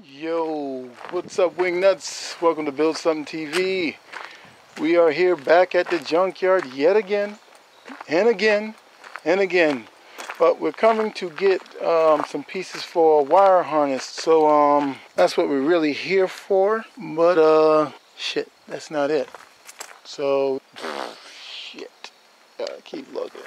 Yo, what's up, Wingnuts? Welcome to Build Something TV. We are here back at the junkyard yet again, and again, and again. But we're coming to get some pieces for a wire harness. So that's what we're really here for. But shit, that's not it. So shit, gotta keep looking.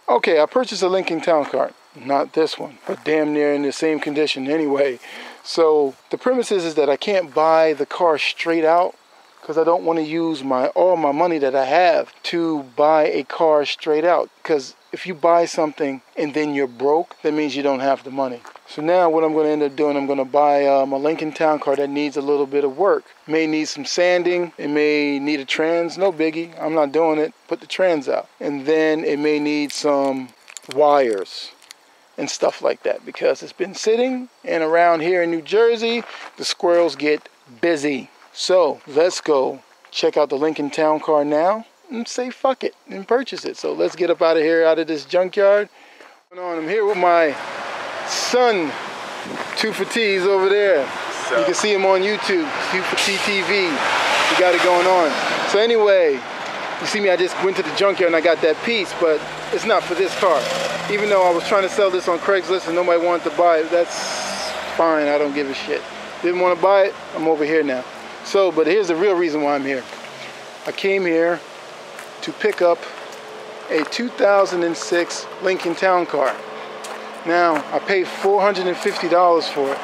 Okay, I purchased a Lincoln Town Car. Not this one, but damn near in the same condition anyway. So the premise is that I can't buy the car straight out because I don't want to use all my money that I have to buy a car straight out. Because if you buy something and then you're broke, that means you don't have the money. So now what I'm going to end up doing, I'm going to buy a Lincoln Town Car that needs a little bit of work. May need some sanding, it may need a trans, no biggie, I'm not doing it, put the trans out. And then it may need some wires and stuff like that because it's been sitting, and around here in New Jersey, the squirrels get busy. So let's go check out the Lincoln Town Car now and say fuck it and purchase it. So let's get up out of here, out of this junkyard. I'm here with my son, 2 for T's over there. You can see him on YouTube, 2 for T TV. We got it going on. So anyway, you see me, I just went to the junkyard and I got that piece, but it's not for this car. Even though I was trying to sell this on Craigslist and nobody wanted to buy it, that's fine, I don't give a shit. Didn't want to buy it, I'm over here now. So, but here's the real reason why I'm here. I came here to pick up a 2006 Lincoln Town Car. Now, I paid $450 for it,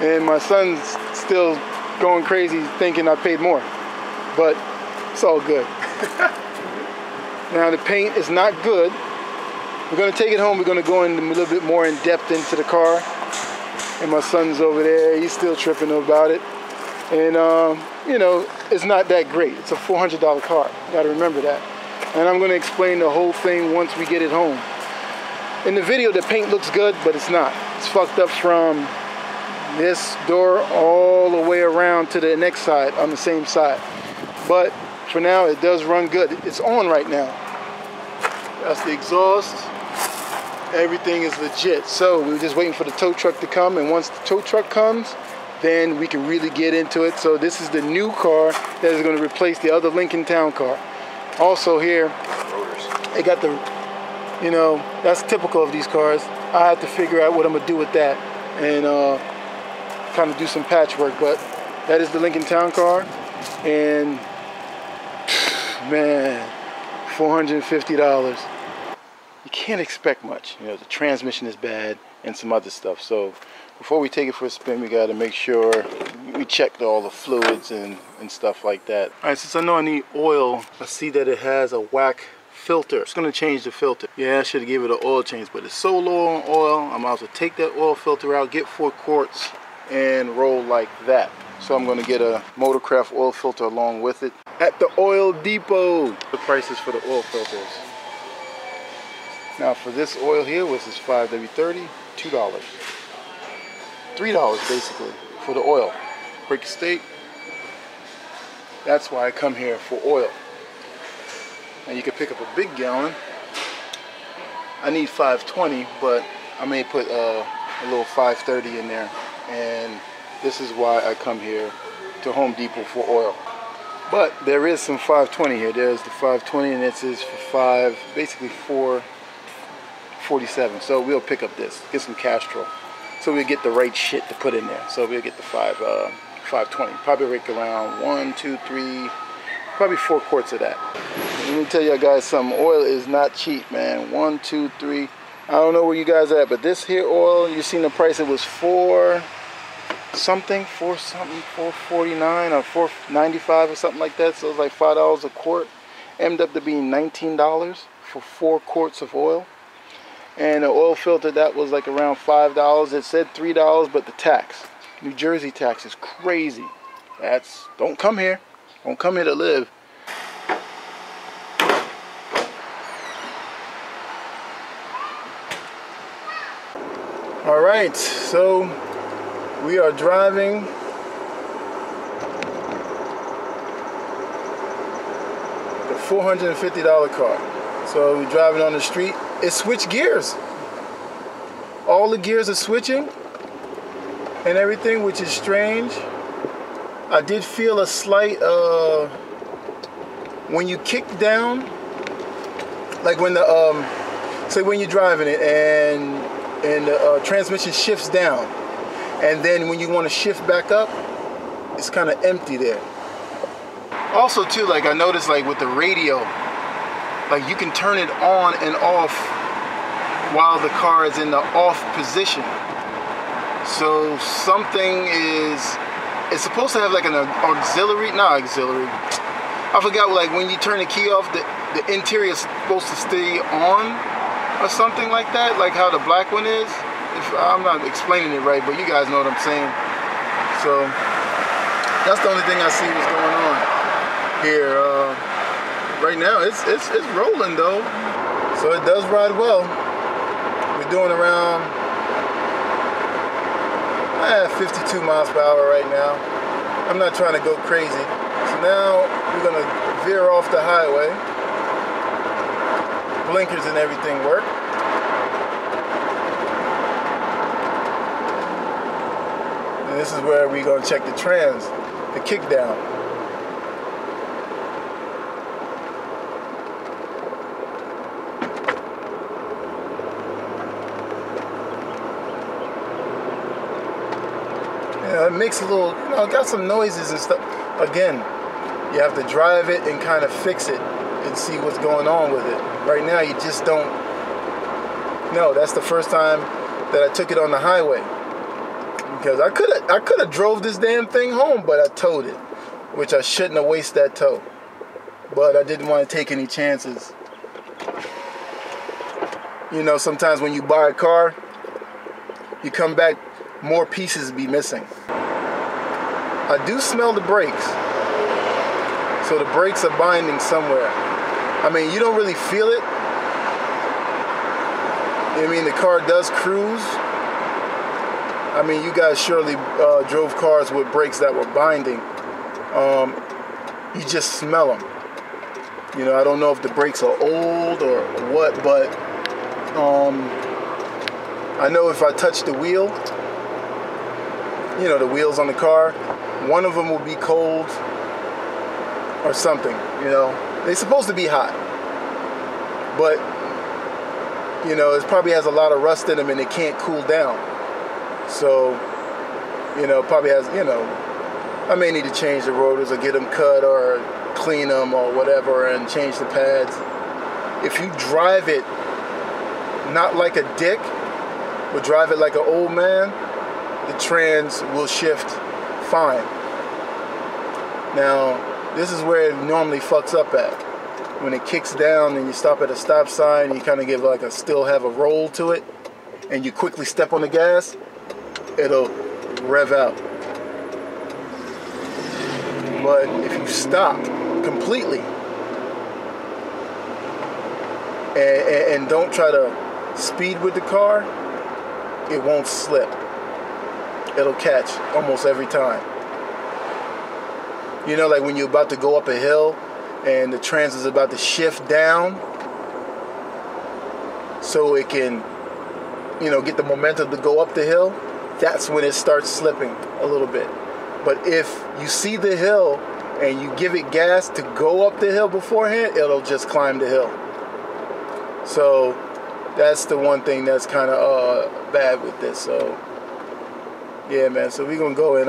and my son's still going crazy thinking I paid more, but it's all good. Now, the paint is not good. We're going to take it home. We're going to go in a little bit more in depth into the car, and my son's over there. He's still tripping about it, and you know, it's not that great. It's a $400 car. You got to remember that, and I'm going to explain the whole thing once we get it home. In the video, the paint looks good, but it's not. It's fucked up from this door all the way around to the next side on the same side. But for now, it does run good. It's on right now. That's the exhaust. Everything is legit. So we're just waiting for the tow truck to come, and once the tow truck comes, then we can really get into it. So this is the new car that is going to replace the other Lincoln Town Car. Also here, they got the, you know, that's typical of these cars. I have to figure out what I'm gonna do with that and kind of do some patchwork, but that is the Lincoln Town Car, and man, $450. You can't expect much. You know, the transmission is bad and some other stuff. So before we take it for a spin, we gotta make sure we check all the fluids and stuff like that. All right, since I know I need oil, I see that it has a whack filter. It's going to change the filter. Yeah, I should have given it an oil change, but it's so low on oil, I might as well take that oil filter out, get 4 quarts, and roll like that. So I'm going to get a Motorcraft oil filter along with it at the oil depot. The prices for the oil filters. Now for this oil here, which is 5W30, $2. $3 basically for the oil. Break state. That's why I come here for oil. And you can pick up a big gallon. I need 520, but I may put a little 530 in there. And this is why I come here to Home Depot for oil. But there is some 520 here. There's the 520, and this is for basically 447. So we'll pick up this, get some Castrol, so we'll get the right shit to put in there. So we'll get the 520. Probably like around 1, 2, 3. Probably 4 quarts of that. Let me tell you guys something. Oil is not cheap, man. 1, 2, 3. I don't know where you guys are at, but this here oil, you seen the price. It was $4 something, $4.49 or $4.95 or something like that. So it was like $5 a quart. Ended up to being $19 for 4 quarts of oil. And the oil filter, that was like around $5. It said $3, but the tax, New Jersey tax, is crazy. Don't come here. Don't come here to live. All right, so we are driving the $450 car. So we're driving on the street. It switched gears. All the gears are switching and everything, which is strange. I did feel a slight, when you kick down, like when the, say when you're driving it and the transmission shifts down, and then when you want to shift back up, it's kind of empty there. Also too, like I noticed like with the radio, like you can turn it on and off while the car is in the off position. So something is, it's supposed to have like an auxiliary, not auxiliary. I forgot, like when you turn the key off, the interior is supposed to stay on or something like that, like how the black one is. If I'm not explaining it right, but you guys know what I'm saying. So that's the only thing I see what's going on here. Right now it's rolling though, so it does ride well. We're doing around 52 miles per hour right now. I'm not trying to go crazy. So now we're gonna veer off the highway. Blinkers and everything work. And this is where we're gonna check the trans, the kick down. It makes a little, got some noises and stuff. Again, you have to drive it and kind of fix it and see what's going on with it. Right now, you just don't know. That's the first time that I took it on the highway, because I could have drove this damn thing home, but I towed it, which I shouldn't have wasted that tow. But I didn't want to take any chances. Sometimes when you buy a car, you come back, more pieces be missing. I do smell the brakes. So the brakes are binding somewhere. I mean, you don't really feel it. I mean, the car does cruise. I mean, you guys surely drove cars with brakes that were binding. You just smell them. I don't know if the brakes are old or what, but I know if I touch the wheel, the wheels on the car, one of them will be cold or something, They're supposed to be hot, but, it probably has a lot of rust in them and it can't cool down. So, probably has, I may need to change the rotors or get them cut or clean them or whatever and change the pads. If you drive it not like a dick, but drive it like an old man, the trans will shift fine. Now, this is where it normally fucks up at. When it kicks down and you stop at a stop sign, you kind of give like still have a roll to it, and you quickly step on the gas, it'll rev out. But if you stop completely and don't try to speed with the car, it won't slip. It'll catch almost every time. Like when you're about to go up a hill and the trans is about to shift down so it can, get the momentum to go up the hill, that's when it starts slipping a little bit. But if you see the hill and you give it gas to go up the hill beforehand, it'll just climb the hill. So that's the one thing that's kind of bad with this. So yeah, man, so we're gonna go and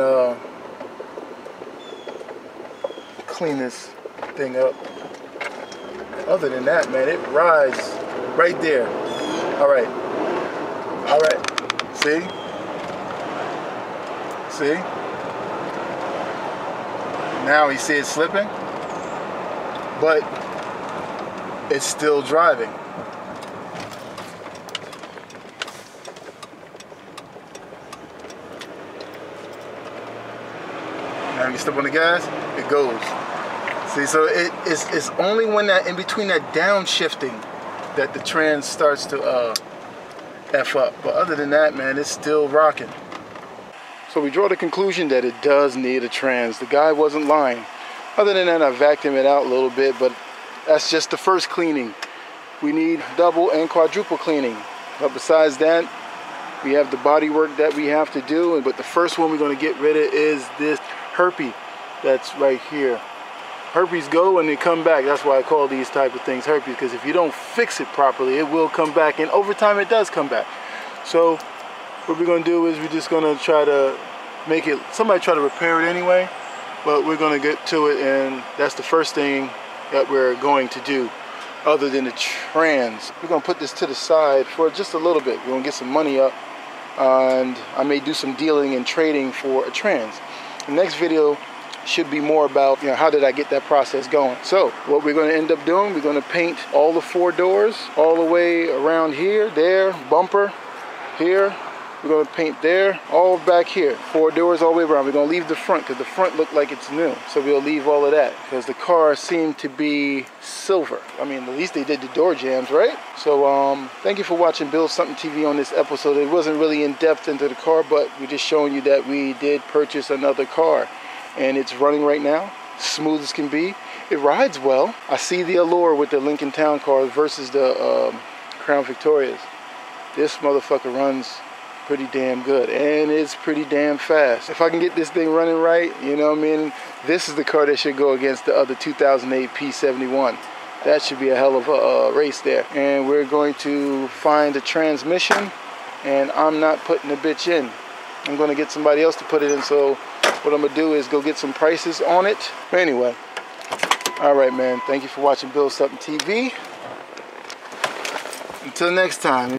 clean this thing up. Other than that, man, it rides right there. All right. See? Now you see it slipping, but it's still driving. Now you step on the gas, it goes. See, so it's only when that in between that downshifting that the trans starts to F up. But other than that, man, it's still rocking. So we draw the conclusion that it does need a trans. The guy wasn't lying. Other than that, I vacuumed it out a little bit, but that's just the first cleaning. we need double and quadruple cleaning. But besides that, we have the body work that we have to do. But the first one we're going to get rid of is this herpy that's right here. Herpes go and they come back. That's why I call these type of things herpes, because if you don't fix it properly, it will come back, and over time it does come back. So what we're going to do is we're just going to try to make it, somebody try to repair it anyway, but we're going to get to it, and that's the first thing that we're going to do other than the trans. We're going to put this to the side for just a little bit. We're going to get some money up, and I may do some dealing and trading for a trans. The next video should be more about, you know, how did I get that process going. So what we're going to end up doing, we're going to paint all the 4 doors all the way around here, there, bumper, here. We're going to paint there, all back here. 4 doors all the way around. We're going to leave the front because the front looked like it's new. So we'll leave all of that because the car seemed to be silver. I mean, at least they did the door jambs, right? So thank you for watching Build Something TV on this episode. It wasn't really in depth into the car, but we're just showing you that we did purchase another car. And it's running right now, smooth as can be. It rides well. I see the allure with the Lincoln Town Car versus the Crown Victorias. This motherfucker runs pretty damn good, and it's pretty damn fast. If I can get this thing running right, you know what I mean, this is the car that should go against the other 2008 P71. That should be a hell of a race there. And we're going to find a transmission, and I'm not putting the bitch in. I'm going to get somebody else to put it in, so what I'm going to do is go get some prices on it. But anyway, all right, man. Thank you for watching Build Something TV. Until next time.